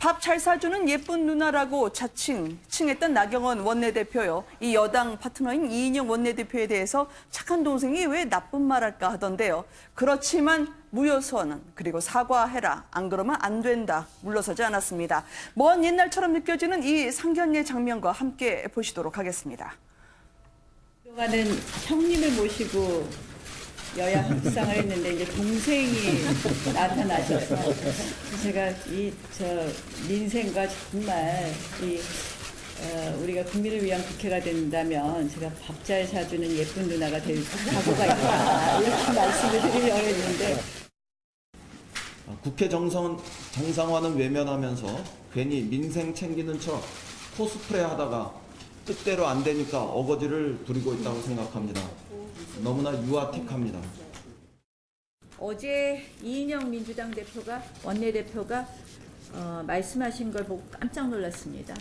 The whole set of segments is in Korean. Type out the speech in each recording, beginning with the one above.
밥 잘 사주는 예쁜 누나라고 칭했던 나경원 원내대표요. 이 여당 파트너인 이인영 원내대표에 대해서 착한 동생이 왜 나쁜 말 할까 하던데요. 그렇지만 무효선언 그리고 사과해라. 안 그러면 안 된다. 물러서지 않았습니다. 먼 옛날처럼 느껴지는 이 상견례 장면과 함께 보시도록 하겠습니다. 그동안은 형님을 모시고 여야 협상을 했는데 이제 동생이 나타나셔서 제가 민생과 정말 우리가 국민을 위한 국회가 된다면 제가 밥 잘 사주는 예쁜 누나가 될 각오가 있다 이렇게 말씀을 드리려고 했는데 국회 정상화는 외면하면서 괜히 민생 챙기는 척 코스프레 하다가 뜻대로 안 되니까 어거지를 부리고 있다고 생각합니다. 너무나 유아틱합니다. 어제 이인영 민주당 원내대표가 말씀하신 걸 보고 깜짝 놀랐습니다.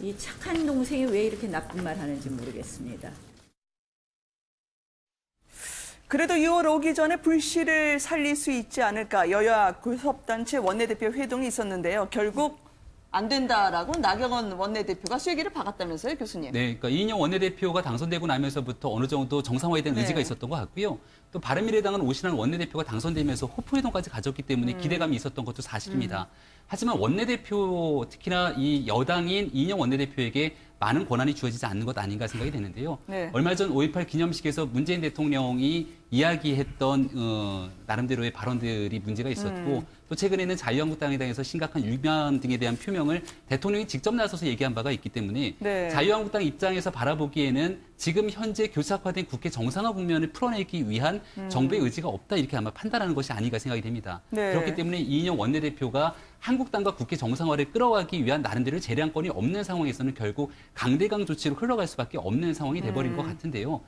이 착한 동생이 왜 이렇게 나쁜 말 하는지 모르겠습니다. 그래도 6월 오기 전에 불씨를 살릴 수 있지 않을까 여야 교섭단체 원내대표 회동이 있었는데요. 결국 안 된다라고 나경원 원내대표가 쐐기를 박았다면서요, 교수님? 네, 그러니까 이인영 원내대표가 당선되고 나면서부터 어느 정도 정상화에 대한 의지가 있었던 것 같고요. 또 바른미래당은 오신환 원내대표가 당선되면서 호프회동까지 가졌기 때문에 기대감이 있었던 것도 사실입니다. 하지만 원내대표, 특히나 이 여당인 이인영 원내대표에게 많은 권한이 주어지지 않는 것 아닌가 생각이 되는데요. 네. 얼마 전 5.18 기념식에서 문재인 대통령이 이야기했던 나름대로의 발언들이 문제가 있었고 또 최근에는 자유한국당에 대해서 심각한 유감 등에 대한 표명을 대통령이 직접 나서서 얘기한 바가 있기 때문에 네. 자유한국당 입장에서 바라보기에는 지금 현재 교착화된 국회 정상화 국면을 풀어내기 위한 정부의 의지가 없다 이렇게 아마 판단하는 것이 아닌가 생각이 됩니다. 네. 그렇기 때문에 이인영 원내대표가 한국당과 국회 정상화를 끌어가기 위한 나름대로 재량권이 없는 상황에서는 결국 강대강 조치로 흘러갈 수밖에 없는 상황이 돼버린 것 같은데요.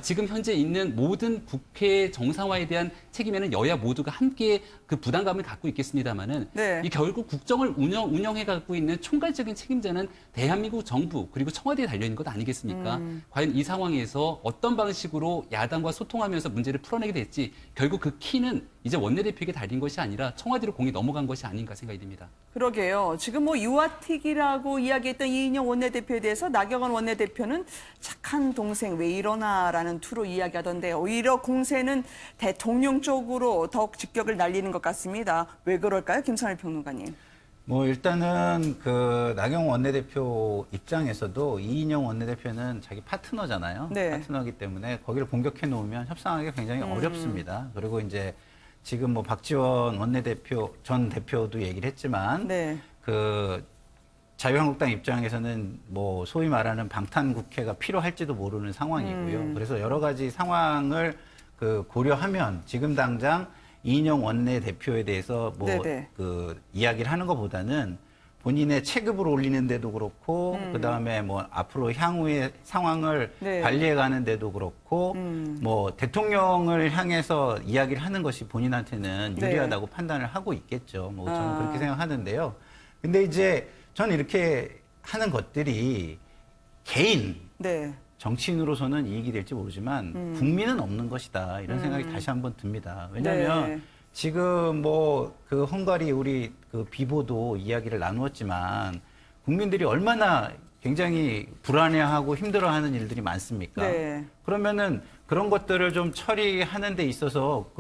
지금 현재 있는 모든 국회 정상화에 대한 책임에는 여야 모두가 함께 그 부담감을 갖고 있겠습니다만은 네. 이 결국 국정을 운영해 갖고 있는 총괄적인 책임자는 대한민국 정부 그리고 청와대에 달려 있는 것 아니겠습니까? 과연 이 상황에서 어떤 방식으로 야당과 소통하면서 문제를 풀어내게 될지 결국 그 키는 이제 원내대표에게 달린 것이 아니라 청와대로 공이 넘어간 것이 아닌가 생각이 듭니다. 그러게요. 지금 유아틱이라고 이야기했던 이인영 원내대표에 대해서 나경원 원내대표는 착한 동생 왜 이러나라는 투로 이야기하던데 오히려 공세는 대통령 쪽으로 더욱 직격을 날리는 것 같습니다. 왜 그럴까요? 김선일 평론가님. 일단은 그 나경원 원내대표 입장에서도 이인영 원내대표는 자기 파트너잖아요. 네. 파트너이기 때문에 거기를 공격해 놓으면 협상하기가 굉장히 어렵습니다. 그리고 이제 지금 박지원 원내대표 전 대표도 얘기를 했지만 네. 그 자유한국당 입장에서는 소위 말하는 방탄국회가 필요할지도 모르는 상황이고요. 그래서 여러 가지 상황을 고려하면 지금 당장 이인영 원내대표에 대해서 이야기를 하는 것보다는 본인의 체급을 올리는 데도 그렇고 그다음에 앞으로 향후의 상황을 네. 관리해 가는 데도 그렇고 대통령을 향해서 이야기를 하는 것이 본인한테는 유리하다고 판단을 하고 있겠죠. 저는 그렇게 생각하는데요. 근데 이제 저는 이렇게 하는 것들이 개인 네. 정치인으로서는 이익이 될지 모르지만 국민은 없는 것이다. 이런 생각이 다시 한번 듭니다. 왜냐하면 네. 지금 그 헝가리 우리 그 비보도 이야기를 나누었지만 국민들이 얼마나 굉장히 불안해하고 힘들어하는 일들이 많습니까? 네. 그러면은 그런 것들을 좀 처리하는 데 있어서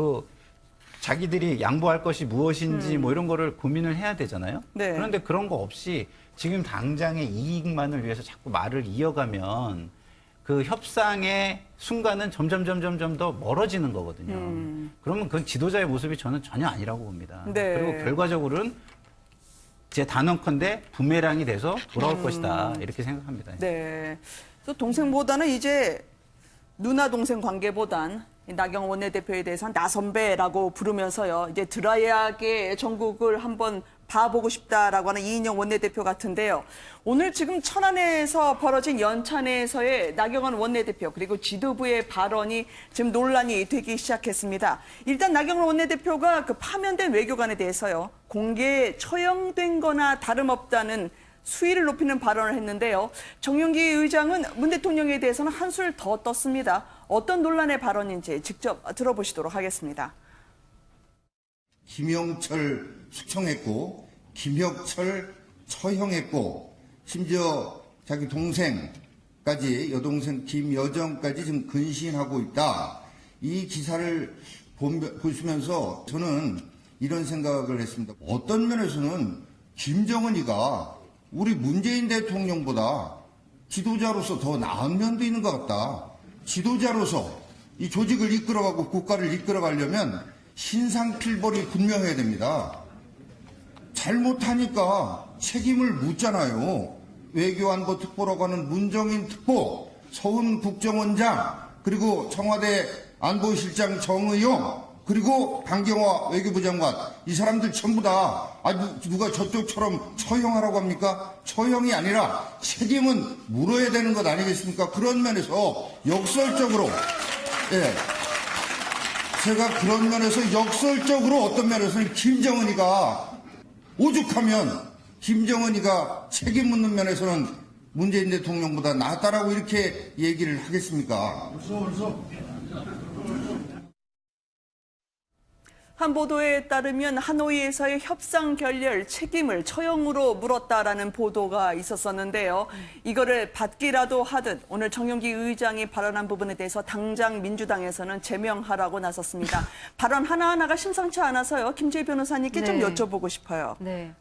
자기들이 양보할 것이 무엇인지 이런 거를 고민을 해야 되잖아요. 네. 그런데 그런 거 없이 지금 당장의 이익만을 위해서 자꾸 말을 이어가면 그 협상의 순간은 점점 더 멀어지는 거거든요. 그러면 그건 지도자의 모습이 저는 전혀 아니라고 봅니다. 네. 그리고 결과적으로는 제 단언컨대 부메랑이 돼서 돌아올 것이다. 이렇게 생각합니다. 네. 또 동생보다는 이제 누나 동생 관계보단 나경원 원내대표에 대해서는 나선배라고 부르면서요. 이제 드라이하게 전국을 한번 봐보고 싶다라고 하는 이인영 원내대표 같은데요. 오늘 지금 천안에서 벌어진 연찬회에서의 나경원 원내대표 그리고 지도부의 발언이 지금 논란이 되기 시작했습니다. 일단 나경원 원내대표가 파면된 외교관에 대해서요. 공개에 처형된 거나 다름없다는 수위를 높이는 발언을 했는데요. 정윤기 의장은 문 대통령에 대해서는 한술 더 떴습니다. 어떤 논란의 발언인지 직접 들어보시도록 하겠습니다. 김영철 숙청했고 김혁철 처형했고 심지어 자기 동생까지 여동생 김여정까지 지금 근신하고 있다. 이 기사를 보시면서 저는 이런 생각을 했습니다. 어떤 면에서는 김정은이가 우리 문재인 대통령보다 지도자로서 더 나은 면도 있는 것 같다. 지도자로서 이 조직을 이끌어가고 국가를 이끌어가려면 신상필벌이 분명해야 됩니다. 잘못하니까 책임을 묻잖아요. 외교안보 특보라고 하는 문정인 특보, 서훈 국정원장, 그리고 청와대 안보실장 정의용, 그리고 강경화 외교부 장관, 이 사람들 전부 다 누가 저쪽처럼 처형하라고 합니까? 처형이 아니라 책임은 물어야 되는 것 아니겠습니까? 그런 면에서 역설적으로, 예, 제가 그런 면에서 역설적으로 어떤 면에서는 김정은이가 오죽하면 김정은이가 책임 묻는 면에서는 문재인 대통령보다 낫다라고 이렇게 얘기를 하겠습니까? 한 보도에 따르면 하노이에서의 협상 결렬 책임을 처형으로 물었다라는 보도가 있었었는데요. 이거를 받기라도 하듯 오늘 정용기 의장이 발언한 부분에 대해서 당장 민주당에서는 제명하라고 나섰습니다. 발언 하나하나가 심상치 않아서요. 김재희 변호사님께 좀 네. 여쭤보고 싶어요. 네.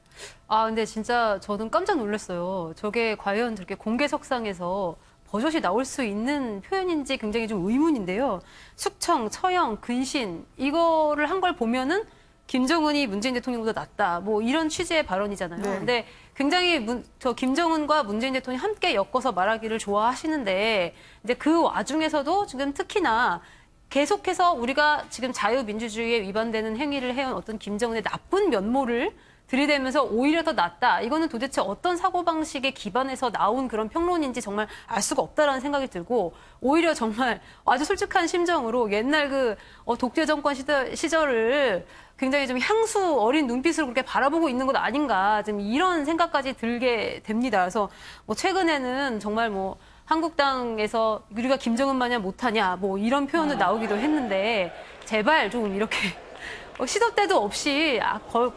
아, 근데 진짜 저는 깜짝 놀랐어요. 저게 과연 저렇게 공개석상에서 버젓이 나올 수 있는 표현인지 굉장히 좀 의문인데요. 숙청, 처형, 근신 이거를 한 걸 보면은 김정은이 문재인 대통령보다 낫다. 뭐 이런 취지의 발언이잖아요. 네. 근데 굉장히 저 김정은과 문재인 대통령이 함께 엮어서 말하기를 좋아하시는데 이제 그 와중에서도 지금 특히나 계속해서 우리가 지금 자유민주주의에 위반되는 행위를 해온 어떤 김정은의 나쁜 면모를 들이대면서 오히려 더 낫다. 이거는 도대체 어떤 사고방식에 기반해서 나온 그런 평론인지 정말 알 수가 없다라는 생각이 들고 오히려 정말 아주 솔직한 심정으로 옛날 그 독재 정권 시절을 굉장히 좀 향수 어린 눈빛으로 그렇게 바라보고 있는 것 아닌가 좀 이런 생각까지 들게 됩니다. 그래서 뭐 최근에는 정말 뭐 한국당에서 우리가 김정은 마냥 못하냐 뭐 이런 표현도 나오기도 했는데 제발 좀 이렇게 시도 때도 없이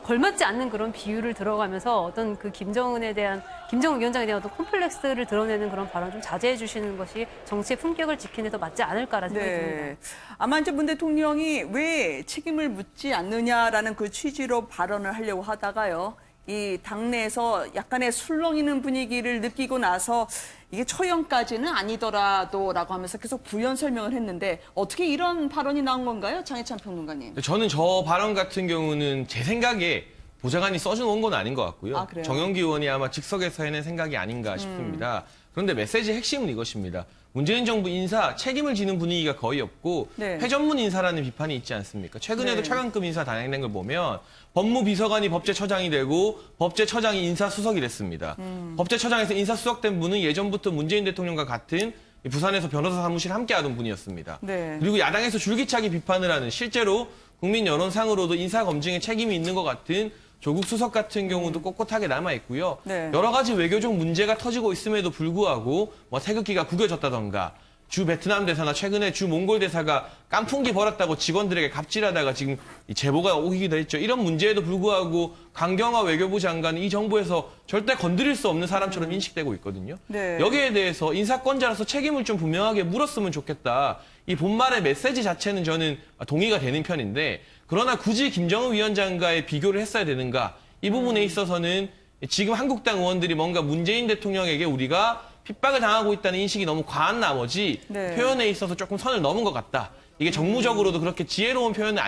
걸맞지 않는 그런 비유를 들어가면서 어떤 그 김정은 위원장에 대한 어떤 콤플렉스를 드러내는 그런 발언 좀 자제해 주시는 것이 정치의 품격을 지키는 데 더 맞지 않을까라는 생각이 듭니다. 아마 이제 문 대통령이 왜 책임을 묻지 않느냐라는 그 취지로 발언을 하려고 하다가요. 이 당내에서 약간의 술렁이는 분위기를 느끼고 나서 이게 처형까지는 아니더라도라고 하면서 계속 부연 설명을 했는데 어떻게 이런 발언이 나온 건가요? 장혜찬 평론가님. 저는 저 발언 같은 경우는 제 생각에 보좌관이 써준 건 아닌 것 같고요. 아, 그래요? 정영기 의원이 아마 즉석에서 해낸 생각이 아닌가 싶습니다. 그런데 메시지의 핵심은 이것입니다. 문재인 정부 인사 책임을 지는 분위기가 거의 없고 네. 회전문 인사라는 비판이 있지 않습니까? 최근에도 네. 차관급 인사 단행된 걸 보면 법무비서관이 법제처장이 되고 법제처장이 인사수석이 됐습니다. 법제처장에서 인사수석된 분은 예전부터 문재인 대통령과 같은 부산에서 변호사 사무실 함께 하던 분이었습니다. 네. 그리고 야당에서 줄기차게 비판을 하는 실제로 국민 여론상으로도 인사검증에 책임이 있는 것 같은 조국 수석 같은 경우도 꼿꼿하게 남아있고요. 네. 여러 가지 외교적 문제가 터지고 있음에도 불구하고 뭐 태극기가 구겨졌다던가 주 베트남 대사나 최근에 주 몽골 대사가 깐풍기 벌었다고 직원들에게 갑질하다가 지금 제보가 오기도 했죠. 이런 문제에도 불구하고 강경화 외교부 장관은 이 정부에서 절대 건드릴 수 없는 사람처럼 인식되고 있거든요. 네. 여기에 대해서 인사권자로서 책임을 좀 분명하게 물었으면 좋겠다. 이 본말의 메시지 자체는 저는 동의가 되는 편인데 그러나 굳이 김정은 위원장과의 비교를 했어야 되는가? 이 부분에 있어서는 지금 한국당 의원들이 뭔가 문재인 대통령에게 우리가 핍박을 당하고 있다는 인식이 너무 과한 나머지 네. 표현에 있어서 조금 선을 넘은 것 같다. 이게 정무적으로도 그렇게 지혜로운 표현은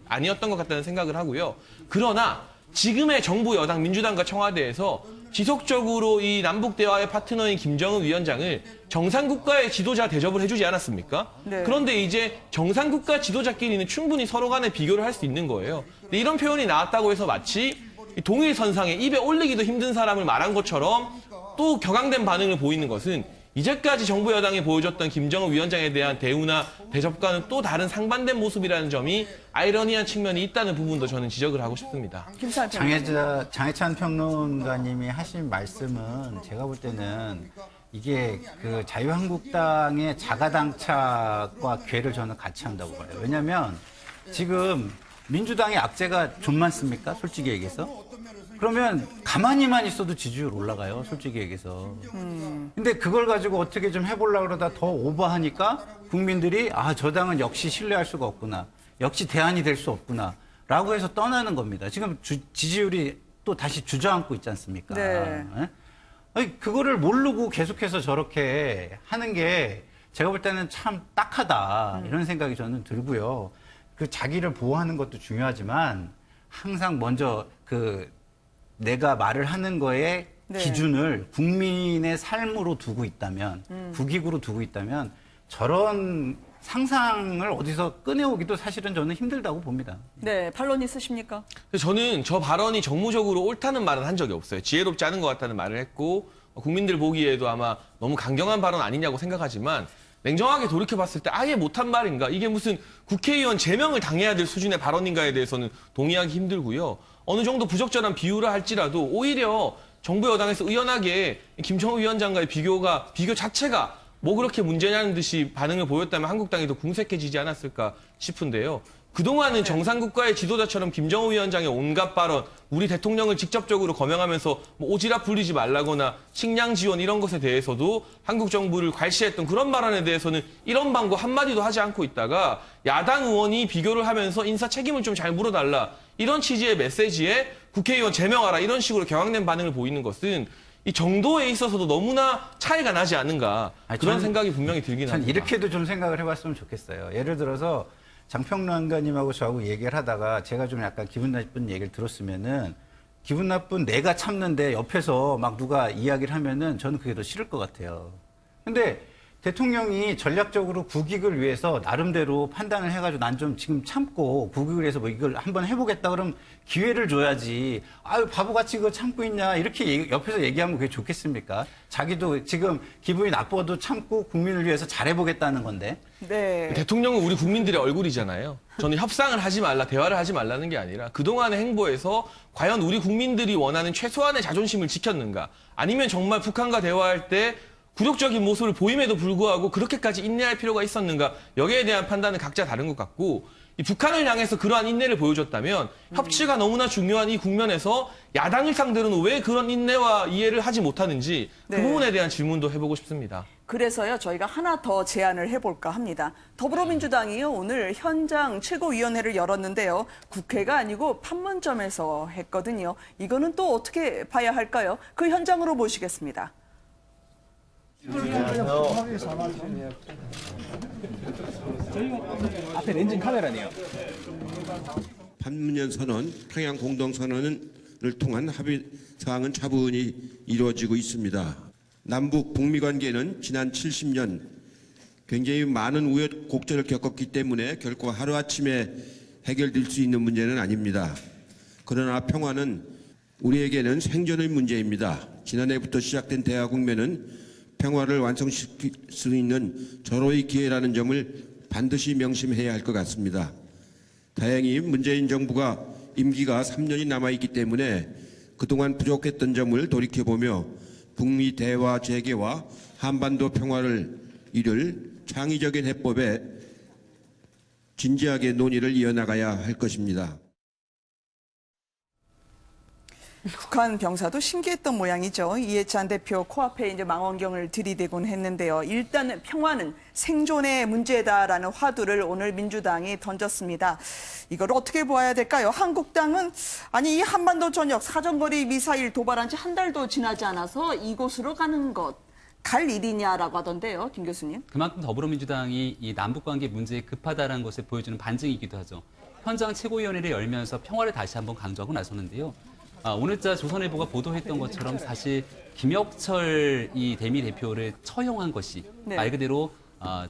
아니었던 것 같다는 생각을 하고요. 그러나 지금의 정부 여당 민주당과 청와대에서 지속적으로 이 남북 대화의 파트너인 김정은 위원장을 정상국가의 지도자 대접을 해주지 않았습니까? 네. 그런데 이제 정상국가 지도자끼리는 충분히 서로 간에 비교를 할 수 있는 거예요. 근데 이런 표현이 나왔다고 해서 마치 동일선상에 입에 올리기도 힘든 사람을 말한 것처럼 또 격앙된 반응을 보이는 것은 이제까지 정부 여당이 보여줬던 김정은 위원장에 대한 대우나 대접과는 또 다른 상반된 모습이라는 점이 아이러니한 측면이 있다는 부분도 저는 지적을 하고 싶습니다. 김찬 평론가님. 장혜찬 평론가님이 하신 말씀은 제가 볼 때는 이게 그 자유한국당의 자가당착과 괴를 저는 같이 한다고 봐요. 왜냐하면 지금 민주당의 악재가 좀 많습니까? 솔직히 얘기해서. 그러면 가만히만 있어도 지지율 올라가요, 솔직히 얘기해서. 근데 그걸 가지고 어떻게 좀 해보려고 그러다 더 오버하니까 국민들이 저 당은 역시 신뢰할 수가 없구나. 역시 대안이 될 수 없구나. 라고 해서 떠나는 겁니다. 지금 지지율이 또 다시 주저앉고 있지 않습니까? 네. 아니, 그거를 모르고 계속해서 저렇게 하는 게 제가 볼 때는 참 딱하다. 이런 생각이 저는 들고요. 그 자기를 보호하는 것도 중요하지만 항상 먼저 내가 말을 하는 거에 네. 기준을 국민의 삶으로 두고 있다면, 국익으로 두고 있다면 저런 상상을 어디서 꺼내오기도 사실은 저는 힘들다고 봅니다. 네, 반론 있으십니까? 저는 저 발언이 정무적으로 옳다는 말은 한 적이 없어요. 지혜롭지 않은 것 같다는 말을 했고 국민들 보기에도 아마 너무 강경한 발언 아니냐고 생각하지만 냉정하게 돌이켜봤을 때 아예 못한 말인가? 이게 무슨 국회의원 제명을 당해야 될 수준의 발언인가에 대해서는 동의하기 힘들고요. 어느 정도 부적절한 비유를 할지라도 오히려 정부 여당에서 의연하게 김정우 위원장과의 비교 자체가 뭐 그렇게 문제냐는 듯이 반응을 보였다면 한국당이 더 궁색해지지 않았을까 싶은데요. 그동안은 정상국가의 지도자처럼 김정우 위원장의 온갖 발언, 우리 대통령을 직접적으로 거명하면서 뭐 오지랖 부리지 말라거나 식량 지원 이런 것에 대해서도 한국 정부를 괄시했던 그런 발언에 대해서는 이런 방구 한마디도 하지 않고 있다가 야당 의원이 비교를 하면서 인사 책임을 좀 잘 물어달라. 이런 취지의 메시지에 국회의원 제명하라. 이런 식으로 격앙된 반응을 보이는 것은 이 정도에 있어서도 너무나 차이가 나지 않은가. 그런 생각이 분명히 들긴 합니다. 전 이렇게도 좀 생각을 해봤으면 좋겠어요. 예를 들어서 장평란가님하고 저하고 얘기를 하다가 제가 좀 약간 기분 나쁜 얘기를 들었으면은 기분 나쁜 내가 참는데 옆에서 막 누가 이야기를 하면은 저는 그게 더 싫을 것 같아요. 근데 대통령이 전략적으로 국익을 위해서 나름대로 판단을 해가지고 난 좀 지금 참고 국익을 위해서 뭐 이걸 한번 해보겠다 그러면 기회를 줘야지. 아유 바보같이 그거 참고 있냐 이렇게 옆에서 얘기하면 그게 좋겠습니까? 자기도 지금 기분이 나빠도 참고 국민을 위해서 잘해보겠다는 건데. 네. 대통령은 우리 국민들의 얼굴이잖아요. 저는 협상을 하지 말라, 대화를 하지 말라는 게 아니라 그동안의 행보에서 과연 우리 국민들이 원하는 최소한의 자존심을 지켰는가? 아니면 정말 북한과 대화할 때 굴욕적인 모습을 보임에도 불구하고 그렇게까지 인내할 필요가 있었는가? 여기에 대한 판단은 각자 다른 것 같고 이 북한을 향해서 그러한 인내를 보여줬다면 협치가 너무나 중요한 이 국면에서 야당을 상대로는 왜 그런 인내와 이해를 하지 못하는지 그 네. 부분에 대한 질문도 해보고 싶습니다. 그래서요, 저희가 하나 더 제안을 해볼까 합니다. 더불어민주당이요, 오늘 현장 최고위원회를 열었는데요. 국회가 아니고 판문점에서 했거든요. 이거는 또 어떻게 봐야 할까요? 그 현장으로 모시겠습니다. 앞에 렌즈 카메라네요. 판문점 선언, 평양 공동 선언을 통한 합의 사항은 차분히 이루어지고 있습니다. 남북 북미 관계는 지난 70년 굉장히 많은 우여곡절을 겪었기 때문에 결코 하루아침에 해결될 수 있는 문제는 아닙니다. 그러나 평화는 우리에게는 생존의 문제입니다. 지난해부터 시작된 대화 국면은 평화를 완성시킬 수 있는 절호의 기회라는 점을 반드시 명심해야 할 것 같습니다. 다행히 문재인 정부가 임기가 3년이 남아있기 때문에 그동안 부족했던 점을 돌이켜보며 북미 대화 재개와 한반도 평화를 이룰 창의적인 해법에 진지하게 논의를 이어나가야 할 것입니다. 북한 병사도 신기했던 모양이죠. 이해찬 대표 코앞에 이제 망원경을 들이대곤 했는데요. 일단은 평화는 생존의 문제다라는 화두를 오늘 민주당이 던졌습니다. 이걸 어떻게 보아야 될까요? 한국당은 아니 이 한반도 전역 사정거리 미사일 도발한 지 한 달도 지나지 않아서 이곳으로 가는 것 갈 일이냐라고 하던데요. 김 교수님. 그만큼 더불어민주당이 이 남북관계 문제에 급하다는 것을 보여주는 반증이기도 하죠. 현장 최고위원회를 열면서 평화를 다시 한번 강조하고 나섰는데요. 오늘자 조선일보가 보도했던 것처럼 사실 김혁철 이 대미 대표를 처형한 것이 네. 말 그대로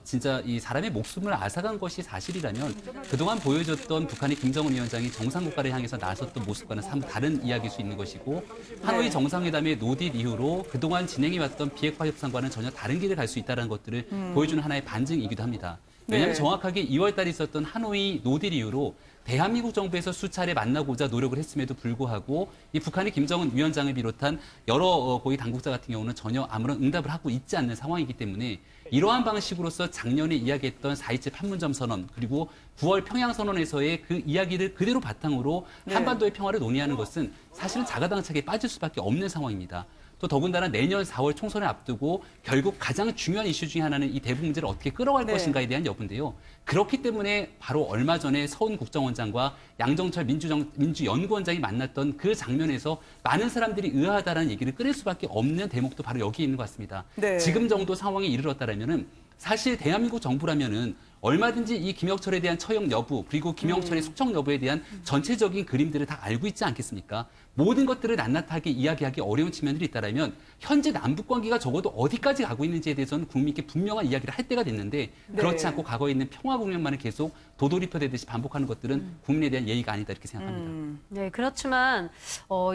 진짜 이 사람의 목숨을 앗아간 것이 사실이라면 그동안 보여줬던 북한의 김정은 위원장이 정상국가를 향해서 나섰던 모습과는 사뭇 다른 이야기일 수 있는 것이고 하노이 정상회담의 노딜 이후로 그동안 진행해왔던 비핵화 협상과는 전혀 다른 길을 갈 수 있다는 것들을 보여주는 하나의 반증이기도 합니다. 왜냐하면 네. 정확하게 2월 달에 있었던 하노이 노딜 이후로 대한민국 정부에서 수차례 만나고자 노력을 했음에도 불구하고 이 북한의 김정은 위원장을 비롯한 여러 고위 당국자 같은 경우는 전혀 아무런 응답을 하고 있지 않는 상황이기 때문에 이러한 방식으로서 작년에 이야기했던 4.27 판문점 선언 그리고 9월 평양선언에서의 그 이야기를 그대로 바탕으로 네. 한반도의 평화를 논의하는 것은 사실은 자가당착에 빠질 수밖에 없는 상황입니다. 또 더군다나 내년 4월 총선을 앞두고 결국 가장 중요한 이슈 중에 하나는 이 대북 문제를 어떻게 끌어갈 네. 것인가에 대한 여부인데요. 그렇기 때문에 바로 얼마 전에 서훈 국정원장과 양정철 민주연구원장이 만났던 그 장면에서 많은 사람들이 의아하다는 얘기를 꺼낼 수밖에 없는 대목도 바로 여기에 있는 것 같습니다. 네. 지금 정도 상황에 이르렀다라면은 사실 대한민국 정부라면은 얼마든지 이 김영철에 대한 처형 여부 그리고 김영철의 숙청 여부에 대한 전체적인 그림들을 다 알고 있지 않겠습니까? 모든 것들을 낱낱하게 이야기하기 어려운 측면들이 있다라면 현재 남북 관계가 적어도 어디까지 가고 있는지에 대해서는 국민께 분명한 이야기를 할 때가 됐는데 그렇지 네. 않고 과거에 있는 평화 공약만을 계속 도돌이표되듯이 반복하는 것들은 국민에 대한 예의가 아니다 이렇게 생각합니다. 네, 그렇지만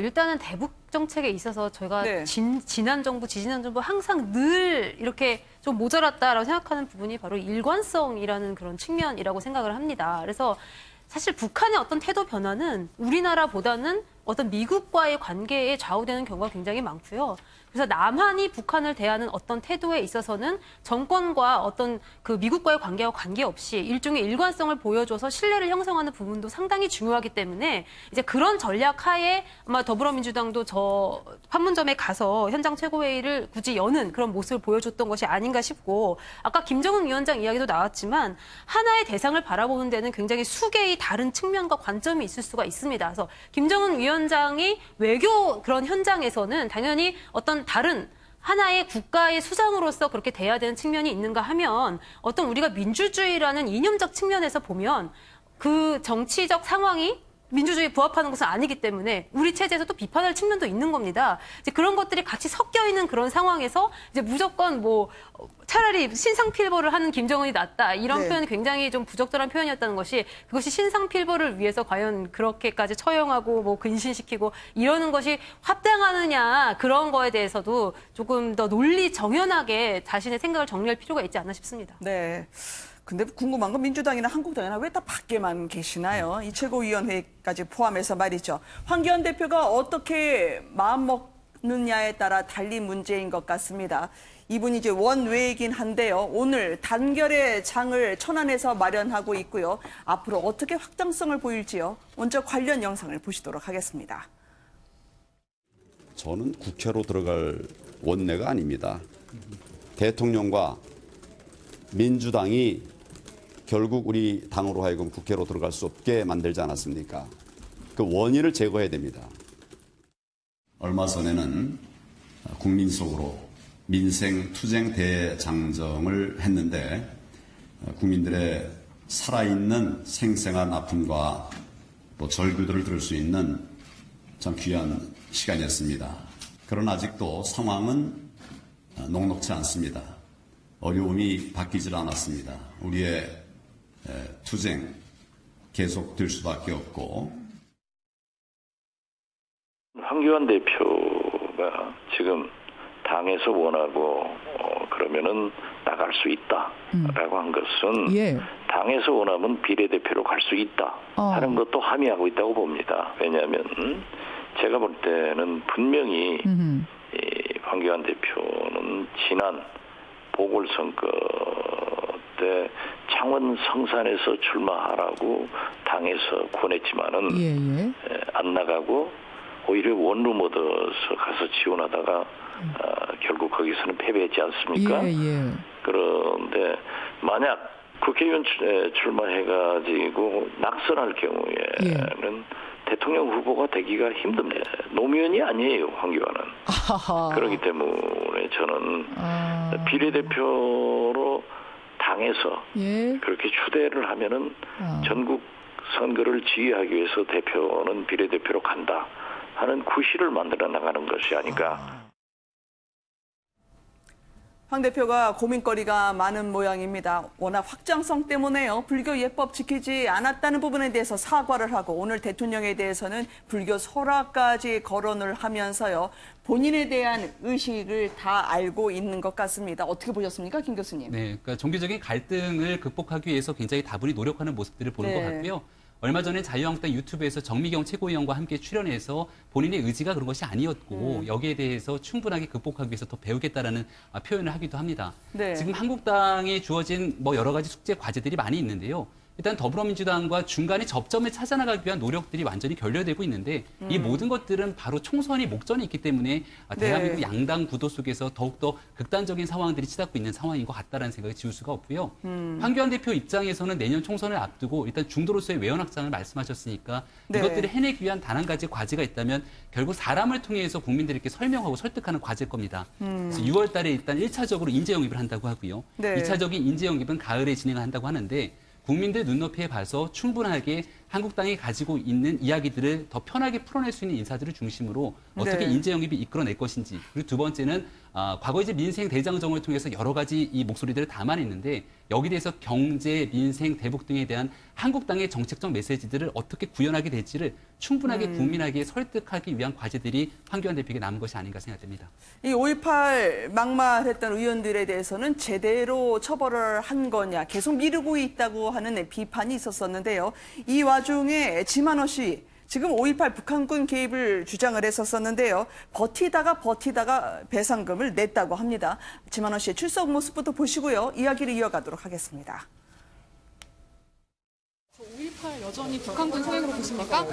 일단은 대북 정책에 있어서 저희가 네. 지난 정부, 지지난 정부 항상 늘 이렇게 좀 모자랐다라고 생각하는 부분이 바로 일관성이라는 그런 측면이라고 생각을 합니다. 그래서 사실 북한의 어떤 태도 변화는 우리나라보다는 어떤 미국과의 관계에 좌우되는 경우가 굉장히 많고요. 그래서 남한이 북한을 대하는 어떤 태도에 있어서는 정권과 어떤 그 미국과의 관계와 관계없이 일종의 일관성을 보여줘서 신뢰를 형성하는 부분도 상당히 중요하기 때문에 이제 그런 전략 하에 아마 더불어민주당도 저 판문점에 가서 현장 최고회의를 굳이 여는 그런 모습을 보여줬던 것이 아닌가 싶고 아까 김정은 위원장 이야기도 나왔지만 하나의 대상을 바라보는 데는 굉장히 수개의 다른 측면과 관점이 있을 수가 있습니다. 그래서 김정은 위원장이 외교 그런 현장에서는 당연히 어떤 다른 하나의 국가의 수장으로서 그렇게 돼야 되는 측면이 있는가 하면 어떤 우리가 민주주의라는 이념적 측면에서 보면 그 정치적 상황이 민주주의에 부합하는 것은 아니기 때문에 우리 체제에서 또 비판할 측면도 있는 겁니다. 이제 그런 것들이 같이 섞여 있는 그런 상황에서 이제 무조건 뭐 차라리 신상필보를 하는 김정은이 낫다 이런 네. 표현이 굉장히 좀 부적절한 표현이었다는 것이 그것이 신상필보를 위해서 과연 그렇게까지 처형하고 뭐 근신시키고 이러는 것이 합당하느냐 그런 거에 대해서도 조금 더 논리 정연하게 자신의 생각을 정리할 필요가 있지 않나 싶습니다. 네. 근데 궁금한 건 민주당이나 한국당이나 왜 다 밖에만 계시나요? 이 최고위원회까지 포함해서 말이죠. 황교안 대표가 어떻게 마음 먹느냐에 따라 달린 문제인 것 같습니다. 이분이 이제 원외이긴 한데요. 오늘 단결의 장을 천안에서 마련하고 있고요. 앞으로 어떻게 확장성을 보일지요. 먼저 관련 영상을 보시도록 하겠습니다. 저는 국회로 들어갈 원내가 아닙니다. 대통령과 민주당이 결국 우리 당으로 하여금 국회로 들어갈 수 없게 만들지 않았습니까? 그 원인을 제거해야 됩니다. 얼마 전에는 국민 속으로 민생 투쟁 대장정을 했는데 국민들의 살아있는 생생한 아픔과 또 절규들을 들을 수 있는 참 귀한 시간이었습니다. 그러나 아직도 상황은 녹록지 않습니다. 어려움이 바뀌질 않았습니다. 우리의 투쟁 계속될 수밖에 없고. 황교안 대표가 지금 당에서 원하고 그러면은 나갈 수 있다라고 한 것은 예. 당에서 원하면 비례대표로 갈 수 있다 하는 것도 함의하고 있다고 봅니다. 왜냐하면 제가 볼 때는 분명히 이 황교안 대표는 지난 보궐선거 때 창원 성산에서 출마하라고 당에서 권했지만은 안 나가고 오히려 원룸 얻어서 가서 지원하다가 결국 거기서는 패배했지 않습니까? 그런데 만약 국회의원 출마해가지고 낙선할 경우에는 대통령 후보가 되기가 힘듭니다. 노무현이 아니에요, 황교안은. 그렇기 때문에 저는 비례대표로 당에서 그렇게 추대를 하면은 전국 선거를 지휘하기 위해서 대표는 비례대표로 간다 하는 구실을 만들어 나가는 것이 아닌가. 황 대표가 고민거리가 많은 모양입니다. 워낙 확장성 때문에요. 불교 예법 지키지 않았다는 부분에 대해서 사과를 하고 오늘 대통령에 대해서는 불교 설화까지 거론을 하면서요. 본인에 대한 의식을 다 알고 있는 것 같습니다. 어떻게 보셨습니까, 김 교수님? 네, 그러니까 종교적인 갈등을 극복하기 위해서 굉장히 다분히 노력하는 모습들을 보는 것 같고요. 얼마 전에 자유한국당 유튜브에서 정미경 최고위원과 함께 출연해서 본인의 의지가 그런 것이 아니었고 여기에 대해서 충분하게 극복하기 위해서 더 배우겠다라는 표현을 하기도 합니다. 네. 지금 한국당에 주어진 여러 가지 숙제 과제들이 많이 있는데요. 일단 더불어민주당과 중간에 접점을 찾아나가기 위한 노력들이 완전히 결렬되고 있는데 이 모든 것들은 바로 총선이 목전에 있기 때문에 대한민국 양당 구도 속에서 더욱더 극단적인 상황들이 치닫고 있는 상황인 것 같다는 생각을 지울 수가 없고요. 황교안 대표 입장에서는 내년 총선을 앞두고 일단 중도로서의 외연 확장을 말씀하셨으니까 네. 이것들을 해내기 위한 단 한 가지 과제가 있다면 결국 사람을 통해서 국민들에게 설명하고 설득하는 과제일 겁니다. 그래서 6월 달에 일단 1차적으로 인재 영입을 한다고 하고요. 네. 2차적인 인재 영입은 가을에 진행을 한다고 하는데 국민들 눈높이에 봐서 충분하게 한국당이 가지고 있는 이야기들을 더 편하게 풀어낼 수 있는 인사들을 중심으로 어떻게 네. 인재 영입이 이끌어낼 것인지, 그리고 두 번째는 과거 이제 민생 대장정을 통해서 여러 가지 이 목소리들을 담아냈는데 여기에 대해서 경제, 민생, 대북 등에 대한 한국당의 정책적 메시지들을 어떻게 구현하게 될지를 충분하게 국민에게 설득하기 위한 과제들이 황교안 대표에게 남은 것이 아닌가 생각됩니다. 이 5.18 막말했던 의원들에 대해서는 제대로 처벌을 한 거냐 계속 미루고 있다고 하는 비판이 있었었는데요. 이 와중에 지만호 씨 지금 5.18 북한군 개입을 주장을 했었었는데요. 버티다가 배상금을 냈다고 합니다. 지만호 씨의 출석 모습부터 보시고요. 이야기를 이어가도록 하겠습니다. 5.18 여전히 북한군 소행으로 보십니까?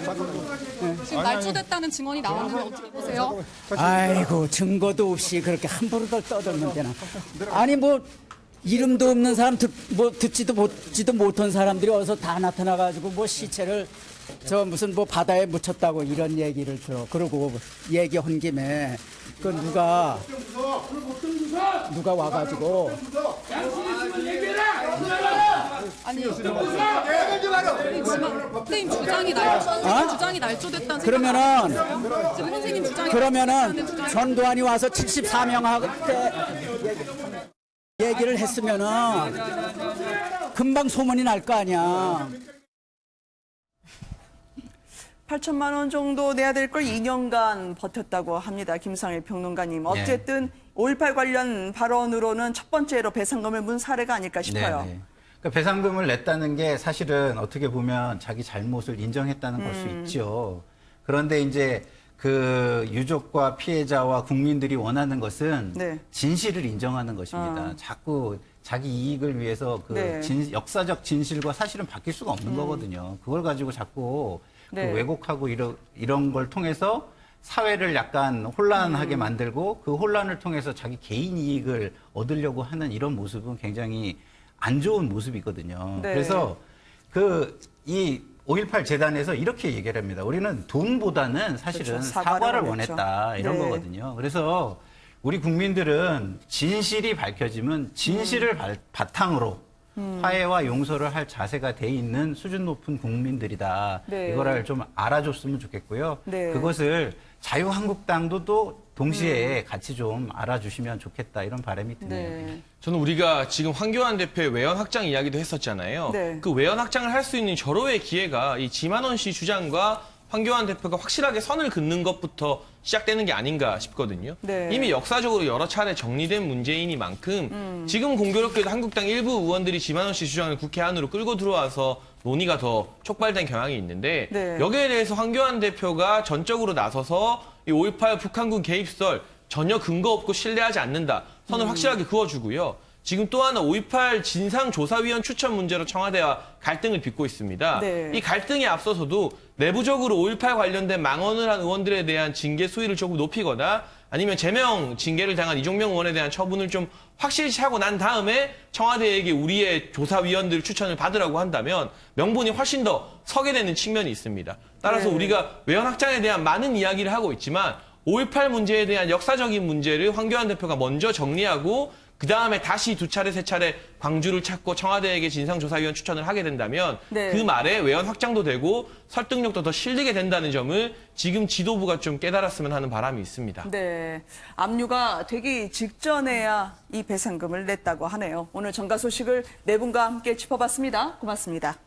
지금 날조됐다는 증언이 나왔는데 어떻게 보세요? 아이고 증거도 없이 그렇게 함부로 떠들면 되나. 아니 뭐 이름도 없는 사람 듣지도 못한 사람들이 어서 다 나타나가지고 뭐 시체를 저 무슨 뭐 바다에 묻혔다고 이런 얘기를 그러고 얘기한 김에 그 누가 와가지고 아니 선생님 주장이 날조됐다는 그러면은 지금 선생님 주장이 그러면은 전두환이 와서 74명한테 얘기를 했으면은 금방 소문이 날 거 아니야. 8천만 원 정도 내야 될 걸 2년간 버텼다고 합니다. 김상일 평론가님. 어쨌든 5.18 관련 발언으로는 첫 번째로 배상금을 문 사례가 아닐까 싶어요. 네네. 그러니까 배상금을 냈다는 게 사실은 어떻게 보면 자기 잘못을 인정했다는 걸 수 있죠. 그런데 이제 그 유족과 피해자와 국민들이 원하는 것은 진실을 인정하는 것입니다. 자꾸 자기 이익을 위해서 그 역사적 진실과 사실은 바뀔 수가 없는 거거든요. 그걸 가지고 자꾸 그 왜곡하고 이런 걸 통해서 사회를 약간 혼란하게 만들고 그 혼란을 통해서 자기 개인 이익을 얻으려고 하는 이런 모습은 굉장히 안 좋은 모습이거든요. 그래서 이 5.18 재단에서 이렇게 얘기를 합니다. 우리는 돈보다는 사실은 사과를 원했다 이런 거거든요. 그래서 우리 국민들은 진실이 밝혀지면 진실을 바탕으로 화해와 용서를 할 자세가 돼 있는 수준 높은 국민들이다. 이거를 좀 알아줬으면 좋겠고요. 그것을 자유한국당도 또 동시에 같이 좀 알아주시면 좋겠다 이런 바람이 드네요. 저는 우리가 지금 황교안 대표의 외연 확장 이야기도 했었잖아요. 그 외연 확장을 할 수 있는 절호의 기회가 이 지만원 씨 주장과 황교안 대표가 확실하게 선을 긋는 것부터 시작되는 게 아닌가 싶거든요. 이미 역사적으로 여러 차례 정리된 문제이니만큼 지금 공교롭게도 한국당 일부 의원들이 지만원 씨 주장을 국회 안으로 끌고 들어와서 논의가 더 촉발된 경향이 있는데 여기에 대해서 황교안 대표가 전적으로 나서서 이 5.18 북한군 개입설 전혀 근거 없고 신뢰하지 않는다. 선을 확실하게 그어주고요. 지금 또 하나 5.18 진상조사위원 추천 문제로 청와대와 갈등을 빚고 있습니다. 이 갈등에 앞서서도 내부적으로 5.18 관련된 망언을 한 의원들에 대한 징계 수위를 조금 높이거나 아니면 제명 징계를 당한 이종명 의원에 대한 처분을 좀 확실시 하고 난 다음에 청와대에게 우리의 조사위원들 추천을 받으라고 한다면 명분이 훨씬 더 서게 되는 측면이 있습니다. 따라서 우리가 외연 확장에 대한 많은 이야기를 하고 있지만 5.18 문제에 대한 역사적인 문제를 황교안 대표가 먼저 정리하고 그 다음에 다시 두 차례, 세 차례 광주를 찾고 청와대에게 진상조사위원 추천을 하게 된다면 네. 그 말에 외연 확장도 되고 설득력도 더 실리게 된다는 점을 지금 지도부가 좀 깨달았으면 하는 바람이 있습니다. 네, 압류가 되기 직전에야 이 배상금을 냈다고 하네요. 오늘 정가 소식을 네 분과 함께 짚어봤습니다. 고맙습니다.